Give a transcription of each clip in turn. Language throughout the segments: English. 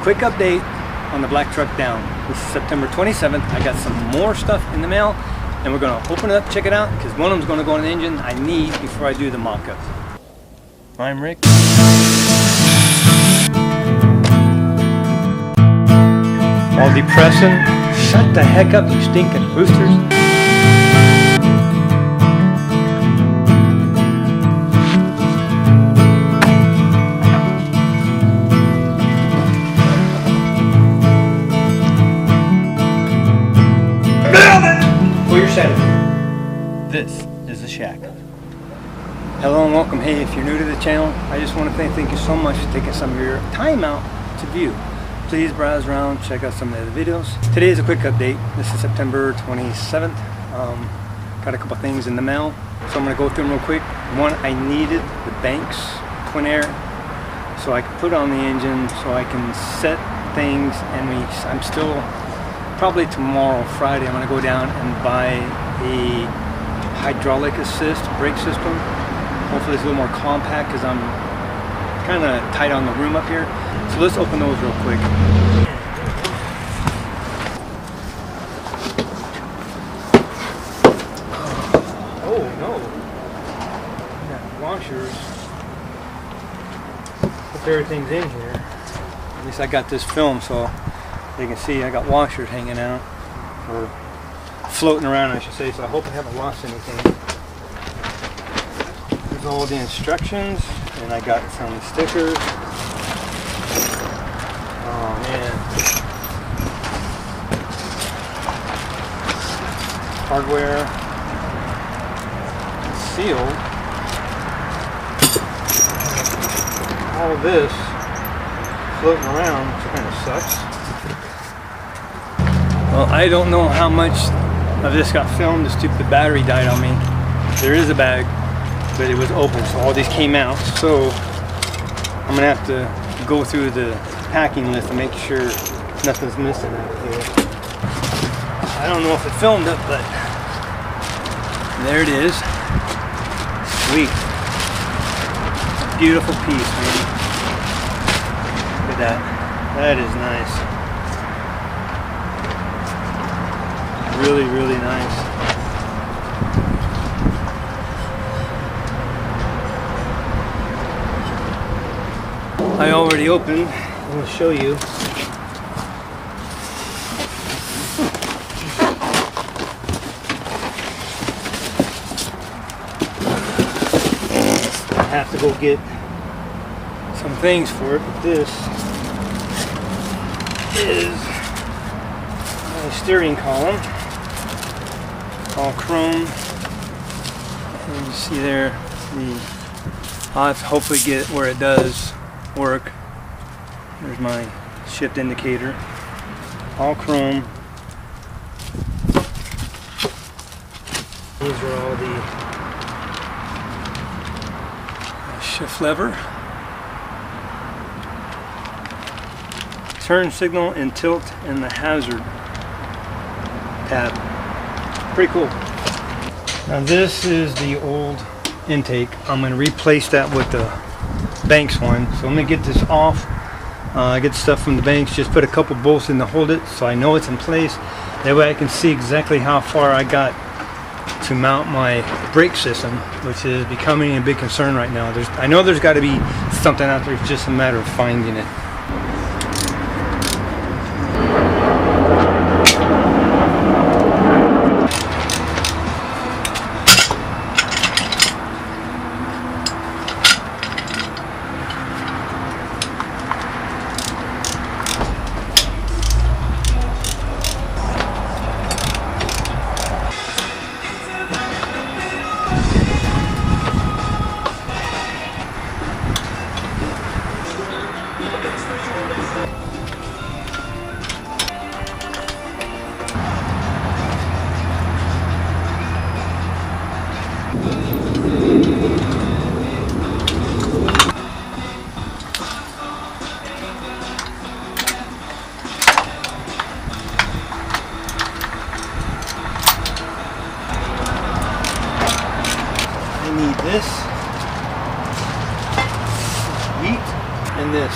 quick update on the black truck down. This is September 27th. I got some more stuff in the mail and we're gonna open it up, check it out, because one of them's gonna go on the engine I need before I do the mock-up. I'm Rick. All depressing. Shut the heck up, you stinking roosters. For your Saturday. This is the shack. Hello and welcome. Hey, if you're new to the channel, I just want to thank you so much for taking some of your time out to view. Please browse around, check out some of the videos. Today is a quick update. This is September 27th. Got a couple things in the mail, so I'm going to go through them real quick. One, I needed the Banks twin air so I can put on the engine, so I can set things, and I'm still, probably tomorrow, Friday, I'm going to go down and buy a hydraulic assist brake system. Hopefully it's a little more compact because I'm kind of tight on the room up here. So let's open those real quick. Oh no. Yeah, washers. Hope everything's in here. At least I got this film so you can see I got washers hanging out. Or floating around I should say, so I hope I haven't lost anything. There's all the instructions and I got some stickers. Oh man. Hardware. Sealed. All of this floating around, which kind of sucks. Well, I don't know how much of this got filmed. The stupid battery died on me. There is a bag, but it was open, so all these came out. So I'm gonna have to go through the packing list and make sure nothing's missing out of here. I don't know if it filmed it, but there it is. Sweet. Beautiful piece, man. Look at that. That is nice. Really, really nice. I already opened. I'm going to show you. I have to go get some things for it, but this is my steering column. All chrome, and you see there, I'll have to hopefully get it where it does work. There's my shift indicator, all chrome. These are all the shift lever, turn signal and tilt, and the hazard tab. Pretty cool. Now this is the old intake. I'm going to replace that with the Banks one. So I'm going to get this off. Get the stuff from the Banks. Just put a couple bolts in to hold it so I know it's in place. That way I can see exactly how far I got to mount my brake system, which is becoming a big concern right now. I know there's got to be something out there. It's just a matter of finding it. this, wheat, and this.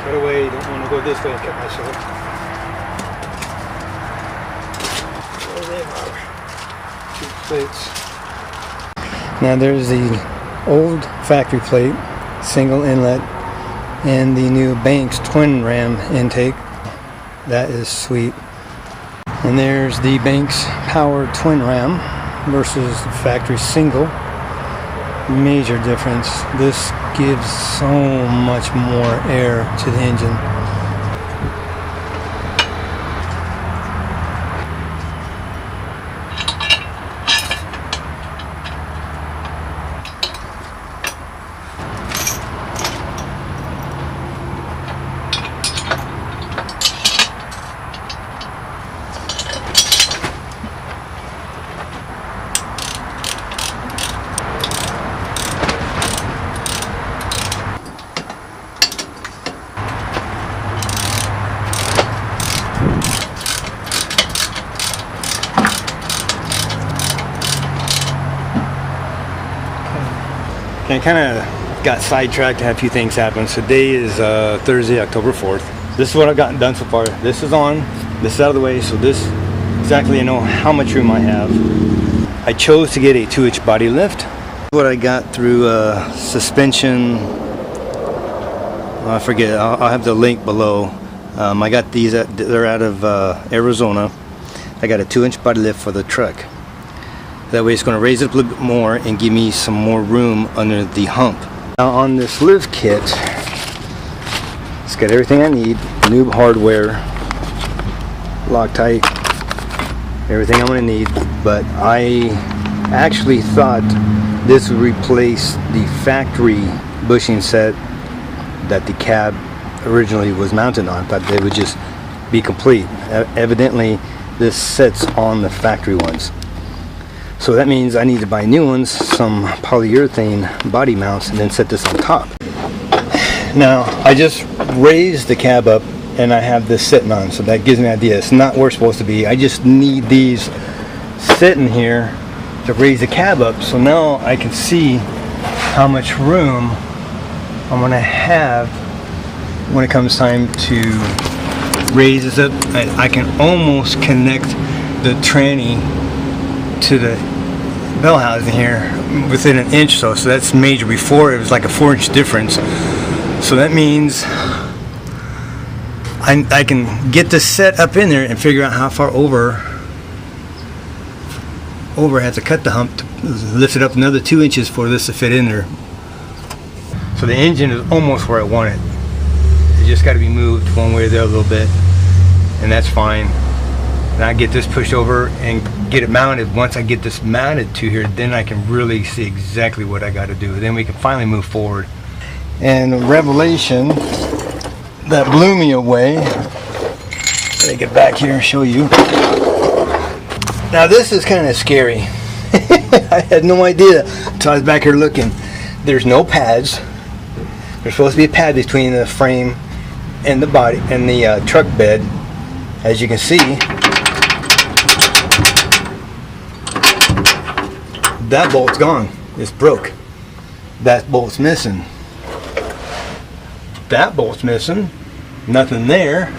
Right away, don't want to go this way and cut myself. There they are. 2 plates. Now there's the old factory plate, single inlet, and the new Banks twin ram intake. That is sweet. And there's the Banks power twin ram versus the factory single. Major difference. This gives so much more air to the engine. I kind of got sidetracked. I had a few things happen. So today is Thursday, October 4th. This is what I've gotten done so far. This is on, this is out of the way, so this exactly I know how much room I have. I chose to get a 2-inch body lift. What I got through suspension, I forget, I'll have the link below. I got these, they're out of Arizona. I got a 2-inch body lift for the truck. That way it's going to raise it up a little bit more and give me some more room under the hump. Now on this lift kit, it's got everything I need. New hardware, Loctite, everything I'm going to need. But I actually thought this would replace the factory bushing set that the cab originally was mounted on. I thought they would just be complete. Evidently this sits on the factory ones. So that means I need to buy new ones, some polyurethane body mounts, and then set this on top. Now, I just raised the cab up and I have this sitting on, so that gives me an idea. It's not where it's supposed to be. I just need these sitting here to raise the cab up, so now I can see how much room I'm going to have when it comes time to raise this up. I can almost connect the tranny to the bell housing here within an inch or so that's major. Before it was like a 4-inch difference, so that means I can get this set up in there and figure out how far over I have to cut the hump to lift it up another 2 inches for this to fit in there. So the engine is almost where I want it. It just got to be moved one way or the other a little bit, and that's fine. And I get this pushed over and get it mounted. Once I get this mounted to here, then I can really see exactly what I got to do. Then we can finally move forward. And a revelation that blew me away. Let me get back here and show you. Now this is kind of scary. I had no idea until I was back here looking. There's no pads. There's supposed to be a pad between the frame and the body and the truck bed. As you can see, that bolt's gone. It's broke. That bolt's missing. That bolt's missing. Nothing there.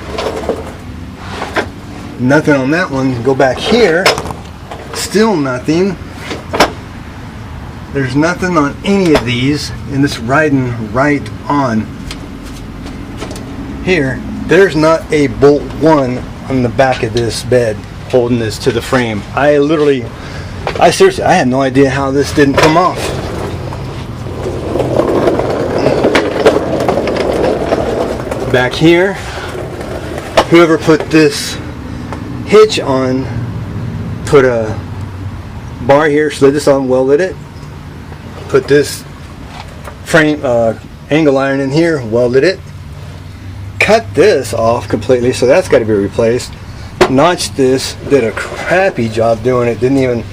Nothing on that one. Go back here. Still nothing. There's nothing on any of these, and it's riding right on here. There's not a bolt one on the back of this bed holding this to the frame. I seriously, I had no idea how this didn't come off. Back here, whoever put this hitch on put a bar here, slid this on, welded it, put this frame angle iron in here, welded it, cut this off completely, so that's got to be replaced. Notched this, did a crappy job doing it, didn't even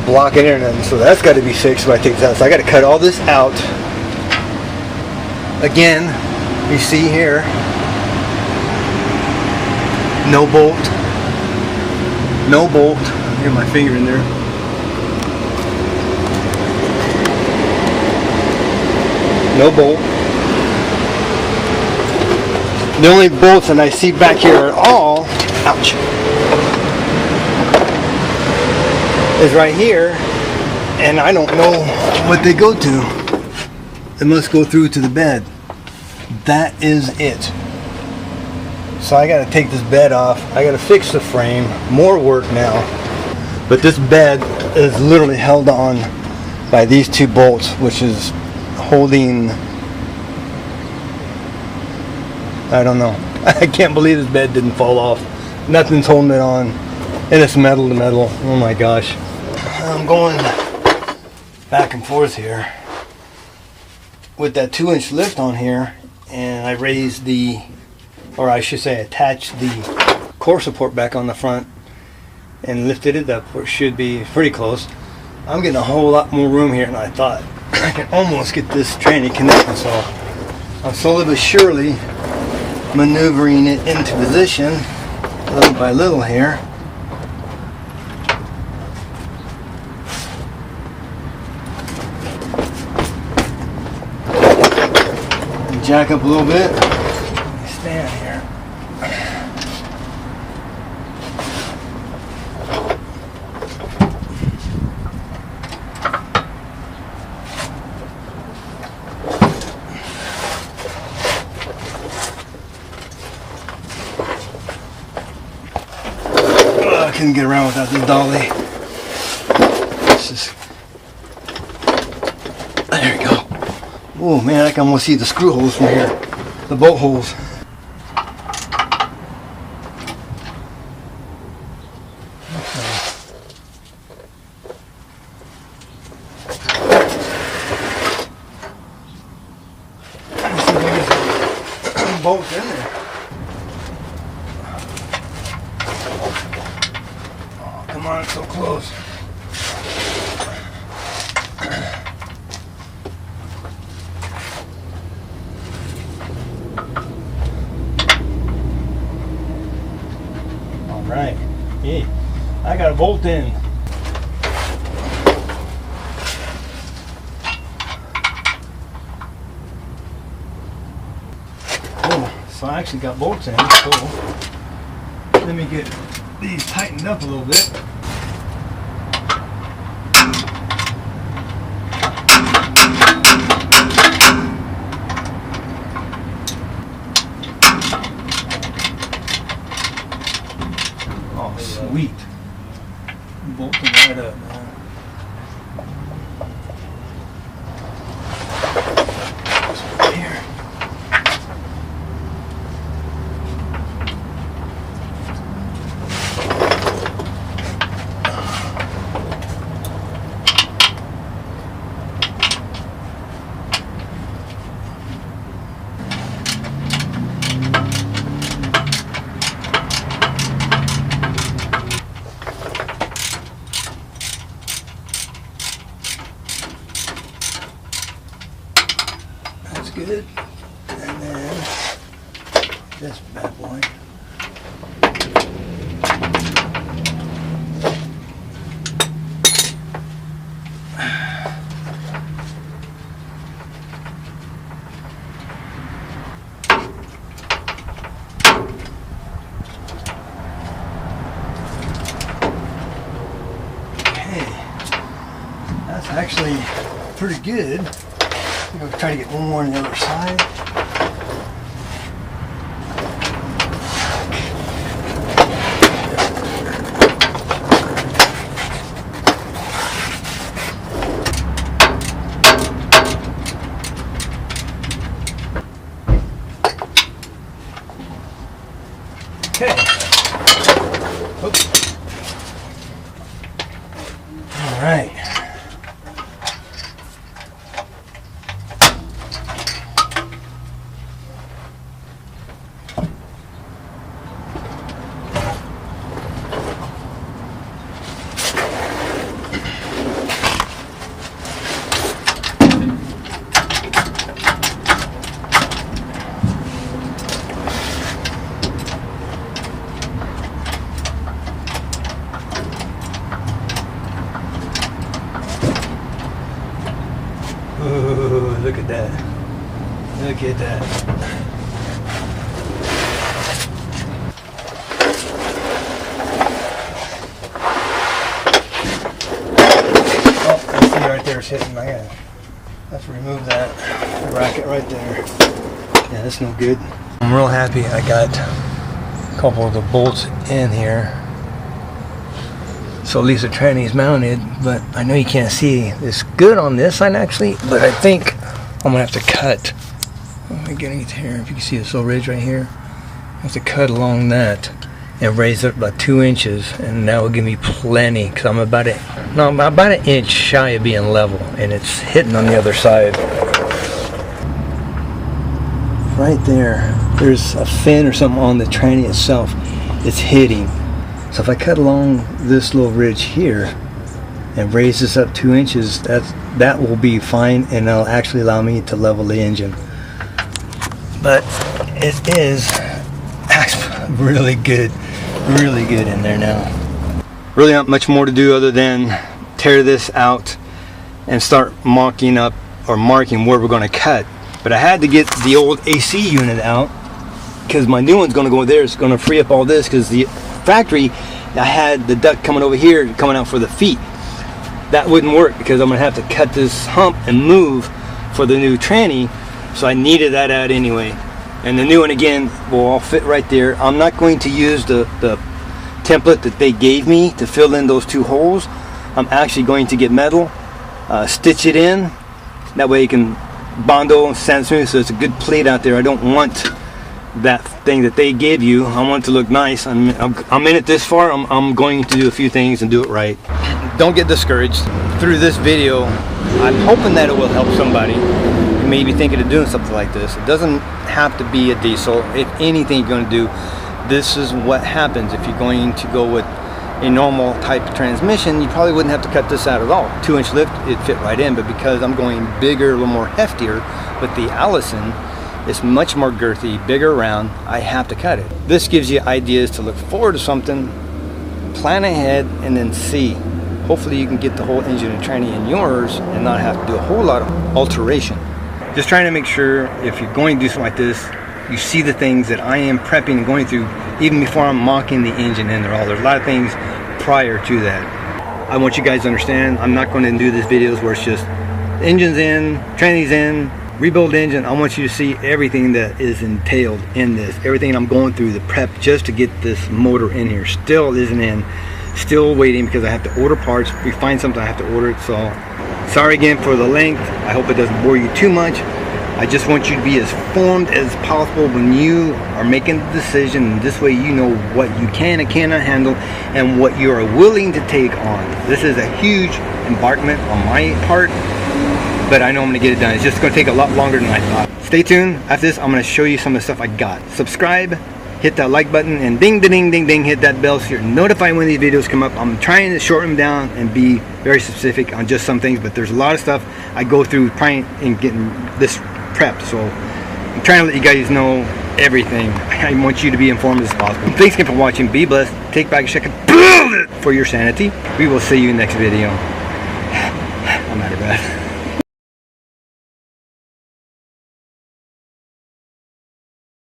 block it in or nothing, so that's got to be fixed when I take this out. So I got to cut all this out again. You see here, no bolt, no bolt. Get my finger in there. No bolt. The only bolts that I see back here at all, ouch, is right here, and I don't know what they go to. They must go through to the bed. That is it. So I gotta take this bed off. I gotta fix the frame. More work now. But this bed is literally held on by these two bolts, which is holding, I don't know. I can't believe this bed didn't fall off. Nothing's holding it on. And it's metal to metal. Oh my gosh. I'm going back and forth here with that 2-inch lift on here, and I raised the, or I should say attached the core support back on the front and lifted it up where it should be pretty close. I'm getting a whole lot more room here than I thought. I can almost get this tranny connected, so I'm slowly but surely maneuvering it into position little by little here. Jack up a little bit. Stand here. I couldn't get around without this dolly. This is, there we go. Oh man, I can almost see the screw holes from here, the bolt holes. Let's see if I get some bolts in there. Oh, come on, it's so close. Right. Hey, I got a bolt in. Oh, so I actually got bolts in. So let me get these tightened up a little bit. Sweet. Bolting right up, man. This one here. Good. And then this bad boy. Okay. That's actually pretty good. I'm going to try to get one more on the other side. Okay. Oops. All right. Ooh, look at that. Look at that. starts hitting, I have to remove that bracket right there. Yeah, that's no good. I'm real happy I got a couple of the bolts in here. So at least the tranny is mounted, but I know you can't see. It's good on this side actually, but I think I'm gonna have to cut. Am I getting it here? If you can see this little ridge right here, I have to cut along that and raise it about 2 inches, and that will give me plenty, because I'm about an inch shy of being level, and it's hitting on the other side. Right there, there's a fin or something on the tranny itself. It's hitting. So if I cut along this little ridge here and raise this up 2 inches, that will be fine, and that'll actually allow me to level the engine. But it is really good in there now. Really not much more to do other than tear this out and start marking where we're going to cut. But I had to get the old AC unit out because my new one's going to go there. It's going to free up all this because the factory, I had the duct coming over here, coming out for the feet. That wouldn't work because I'm going to have to cut this hump and move for the new tranny. So I needed that out anyway. And the new one again will all fit right there. I'm not going to use the template that they gave me to fill in those 2 holes. I'm actually going to get metal, stitch it in. That way you can bondo and sand smooth, so it's a good plate out there. I don't want that thing that they gave you. I want it to look nice. I'm in it this far. I'm going to do a few things and do it right. Don't get discouraged. Through this video, I'm hoping that it will help somebody who may be thinking of doing something like this. It doesn't have to be a diesel. If anything you're going to do, this is what happens. If you're going to go with a normal type of transmission, you probably wouldn't have to cut this out at all. 2-inch lift, it'd fit right in, but because I'm going bigger, a little more heftier with the Allision, it's much more girthy, bigger round, I have to cut it. This gives you ideas to look forward to something, plan ahead, and then see. Hopefully you can get the whole engine and tranny in yours and not have to do a whole lot of alteration. Just trying to make sure if you're going to do something like this, you see the things that I am prepping and going through even before I'm mocking the engine in there. There's a lot of things prior to that. I want you guys to understand, I'm not going to do these videos where it's just engine's in, tranny's in, rebuild engine. I want you to see everything that is entailed in this, everything I'm going through, the prep just to get this motor in here. Still isn't in, still waiting because I have to order parts. If we find something, I have to order it. So sorry again for the length. I hope it doesn't bore you too much. I just want you to be as informed as possible when you are making the decision, and this way you know what you can and cannot handle and what you are willing to take on. This is a huge embarkment on my part, but I know I'm going to get it done. It's just going to take a lot longer than I thought. Stay tuned. After this, I'm going to show you some of the stuff I got. Subscribe, hit that like button, and ding, ding, ding, ding, hit that bell so you're notified when these videos come up. I'm trying to shorten them down and be very specific on just some things, but there's a lot of stuff I go through trying and getting this prepped. So I'm trying to let you guys know everything. I want you to be informed as possible. Thanks again for watching. Be blessed. Take back a second. Build it for your sanity. We will see you next video. I'm out of breath.